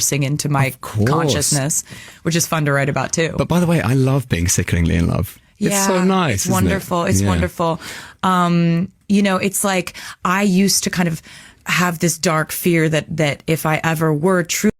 into my consciousness, which is fun to write about too. But by the way, I love being sickeningly in love. It's so nice. It's wonderful. It's wonderful. It's like I used to kind of have this dark fear that if I ever were true.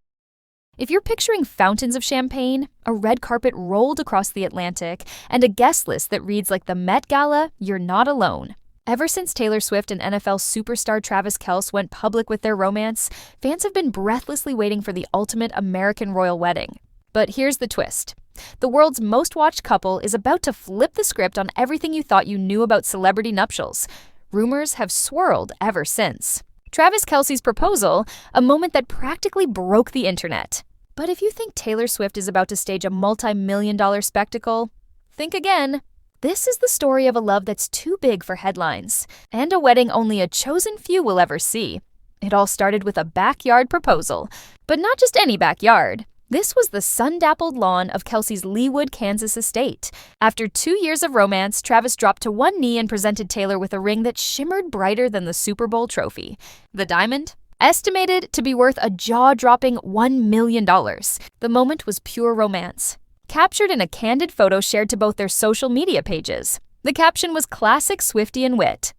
If you're picturing fountains of champagne, a red carpet rolled across the Atlantic, and a guest list that reads like the Met Gala, you're not alone. Ever since Taylor Swift and NFL superstar Travis Kelce went public with their romance, fans have been breathlessly waiting for the ultimate American royal wedding. But here's the twist. The world's most watched couple is about to flip the script on everything you thought you knew about celebrity nuptials. Rumors have swirled ever since. Travis Kelce's proposal, a moment that practically broke the internet. But if you think Taylor Swift is about to stage a multi-million-dollar spectacle, think again. This is the story of a love that's too big for headlines, and a wedding only a chosen few will ever see. It all started with a backyard proposal, but not just any backyard. This was the sun-dappled lawn of Kelce's Leawood, Kansas estate. After 2 years of romance, Travis dropped to one knee and presented Taylor with a ring that shimmered brighter than the Super Bowl trophy. The diamond? Estimated to be worth a jaw-dropping $1 million. The moment was pure romance, captured in a candid photo shared to both their social media pages. The caption was classic Swiftian wit.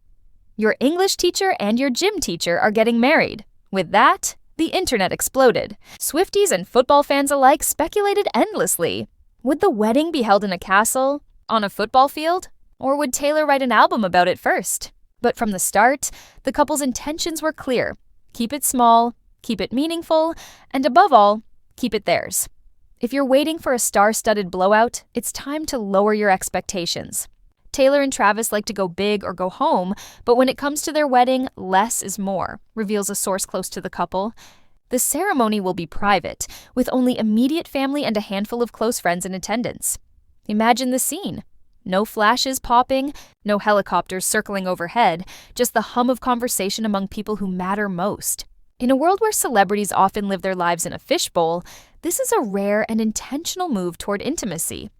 Your English teacher and your gym teacher are getting married. With that, the internet exploded. Swifties and football fans alike speculated endlessly. Would the wedding be held in a castle, on a football field, or would Taylor write an album about it first? But from the start, the couple's intentions were clear. Keep it small, keep it meaningful, and above all, keep it theirs. If you're waiting for a star-studded blowout, it's time to lower your expectations. Taylor and Travis like to go big or go home, but when it comes to their wedding, less is more, reveals a source close to the couple. The ceremony will be private, with only immediate family and a handful of close friends in attendance. Imagine the scene. No flashes popping, no helicopters circling overhead, just the hum of conversation among people who matter most. In a world where celebrities often live their lives in a fishbowl, this is a rare and intentional move toward intimacy.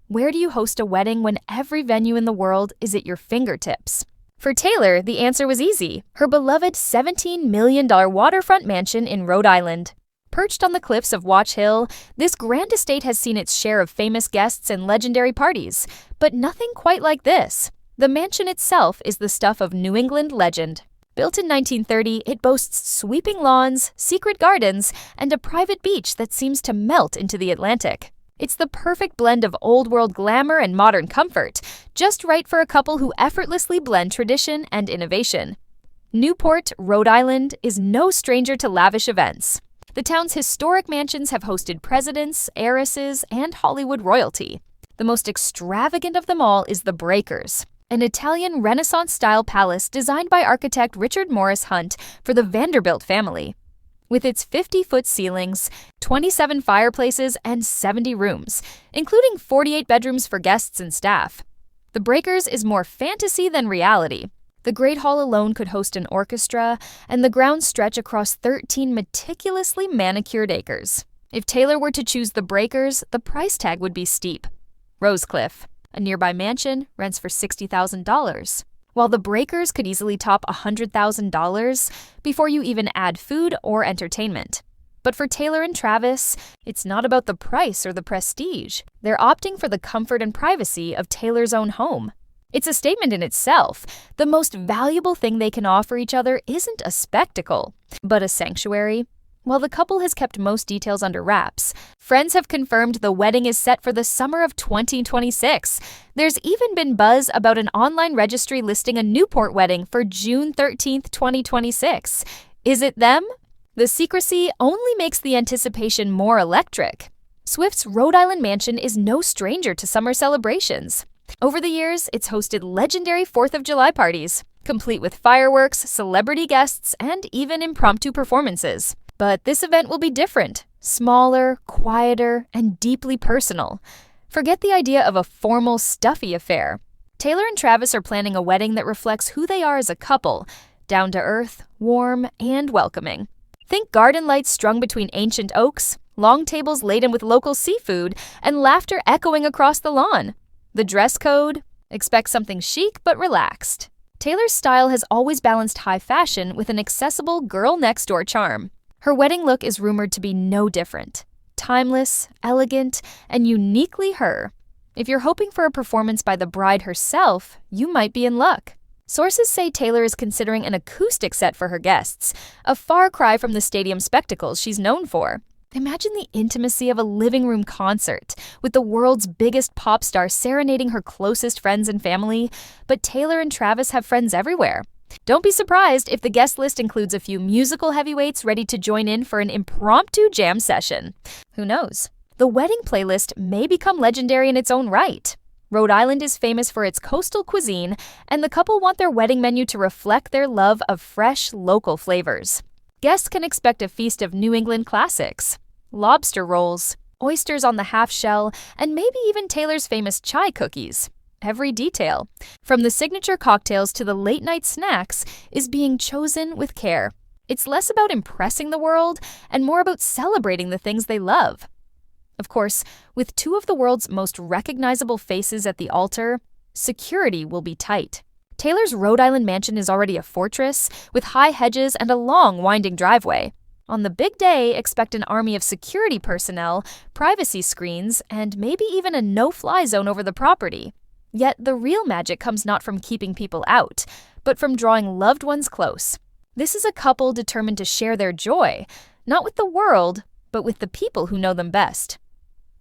Where do you host a wedding when every venue in the world is at your fingertips? For Taylor, the answer was easy. Her beloved $17 million waterfront mansion in Rhode Island. Perched on the cliffs of Watch Hill, this grand estate has seen its share of famous guests and legendary parties, but nothing quite like this. The mansion itself is the stuff of New England legend. Built in 1930, it boasts sweeping lawns, secret gardens, and a private beach that seems to melt into the Atlantic. It's the perfect blend of old-world glamour and modern comfort, just right for a couple who effortlessly blend tradition and innovation. Newport, Rhode Island, is no stranger to lavish events. The town's historic mansions have hosted presidents, heiresses, and Hollywood royalty. The most extravagant of them all is the Breakers, an Italian Renaissance-style palace designed by architect Richard Morris Hunt for the Vanderbilt family. With its 50-foot ceilings, 27 fireplaces, and 70 rooms, including 48 bedrooms for guests and staff. The Breakers is more fantasy than reality. The Great Hall alone could host an orchestra, and the grounds stretch across 13 meticulously manicured acres. If Taylor were to choose the Breakers, the price tag would be steep. Rosecliff, a nearby mansion, rents for $60,000. While the Breakers could easily top $100,000 before you even add food or entertainment. But for Taylor and Travis, it's not about the price or the prestige. They're opting for the comfort and privacy of Taylor's own home. It's a statement in itself. The most valuable thing they can offer each other isn't a spectacle, but a sanctuary. While the couple has kept most details under wraps, friends have confirmed the wedding is set for the summer of 2026. There's even been buzz about an online registry listing a Newport wedding for June 13th, 2026. Is it them? The secrecy only makes the anticipation more electric. Swift's Rhode Island mansion is no stranger to summer celebrations. Over the years, it's hosted legendary 4th of July parties, complete with fireworks, celebrity guests, and even impromptu performances. But this event will be different, smaller, quieter, and deeply personal. Forget the idea of a formal, stuffy affair. Taylor and Travis are planning a wedding that reflects who they are as a couple, down to earth, warm, and welcoming. Think garden lights strung between ancient oaks, long tables laden with local seafood, and laughter echoing across the lawn. The dress code? Expect something chic but relaxed. Taylor's style has always balanced high fashion with an accessible girl-next-door charm. Her wedding look is rumored to be no different. Timeless, elegant, and uniquely her. If you're hoping for a performance by the bride herself, you might be in luck. Sources say Taylor is considering an acoustic set for her guests, a far cry from the stadium spectacles she's known for. Imagine the intimacy of a living room concert, with the world's biggest pop star serenading her closest friends and family, but Taylor and Travis have friends everywhere. Don't be surprised if the guest list includes a few musical heavyweights ready to join in for an impromptu jam session. Who knows? The wedding playlist may become legendary in its own right. Rhode Island is famous for its coastal cuisine, and the couple want their wedding menu to reflect their love of fresh, local flavors. Guests can expect a feast of New England classics. Lobster rolls, oysters on the half shell, and maybe even Taylor's famous chai cookies. Every detail, from the signature cocktails to the late-night snacks, is being chosen with care. It's less about impressing the world and more about celebrating the things they love. Of course, with two of the world's most recognizable faces at the altar, security will be tight. Taylor's Rhode Island mansion is already a fortress, with high hedges and a long, winding driveway. On the big day, expect an army of security personnel, privacy screens, and maybe even a no-fly zone over the property. Yet the real magic comes not from keeping people out, but from drawing loved ones close. This is a couple determined to share their joy, not with the world, but with the people who know them best.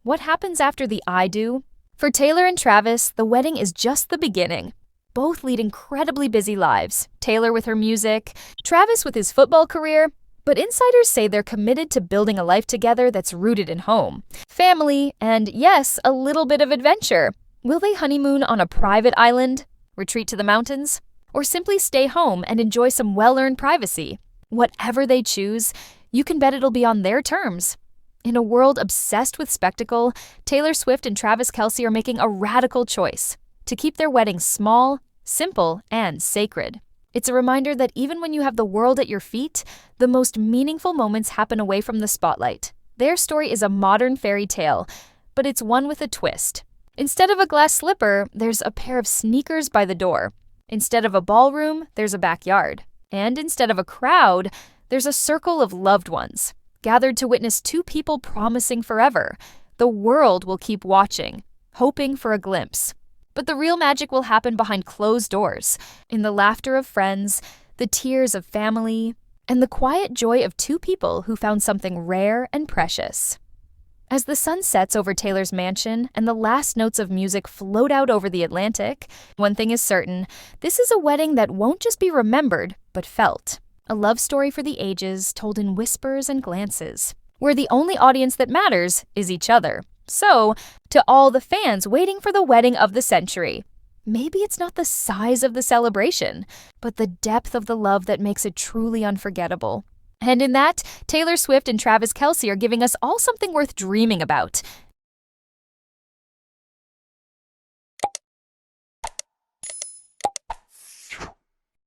What happens after the I do? For Taylor and Travis, the wedding is just the beginning. Both lead incredibly busy lives, Taylor with her music, Travis with his football career, but insiders say they're committed to building a life together that's rooted in home, family, and yes, a little bit of adventure. Will they honeymoon on a private island, retreat to the mountains, or simply stay home and enjoy some well-earned privacy? Whatever they choose, you can bet it'll be on their terms. In a world obsessed with spectacle, Taylor Swift and Travis Kelce are making a radical choice to keep their wedding small, simple, and sacred. It's a reminder that even when you have the world at your feet, the most meaningful moments happen away from the spotlight. Their story is a modern fairy tale, but it's one with a twist. Instead of a glass slipper, there's a pair of sneakers by the door. Instead of a ballroom, there's a backyard. And instead of a crowd, there's a circle of loved ones, gathered to witness two people promising forever. The world will keep watching, hoping for a glimpse. But the real magic will happen behind closed doors, in the laughter of friends, the tears of family, and the quiet joy of two people who found something rare and precious. As the sun sets over Taylor's mansion and the last notes of music float out over the Atlantic, one thing is certain, this is a wedding that won't just be remembered, but felt. A love story for the ages told in whispers and glances, where the only audience that matters is each other. So, to all the fans waiting for the wedding of the century, maybe it's not the size of the celebration, but the depth of the love that makes it truly unforgettable. And in that, Taylor Swift and Travis Kelce are giving us all something worth dreaming about.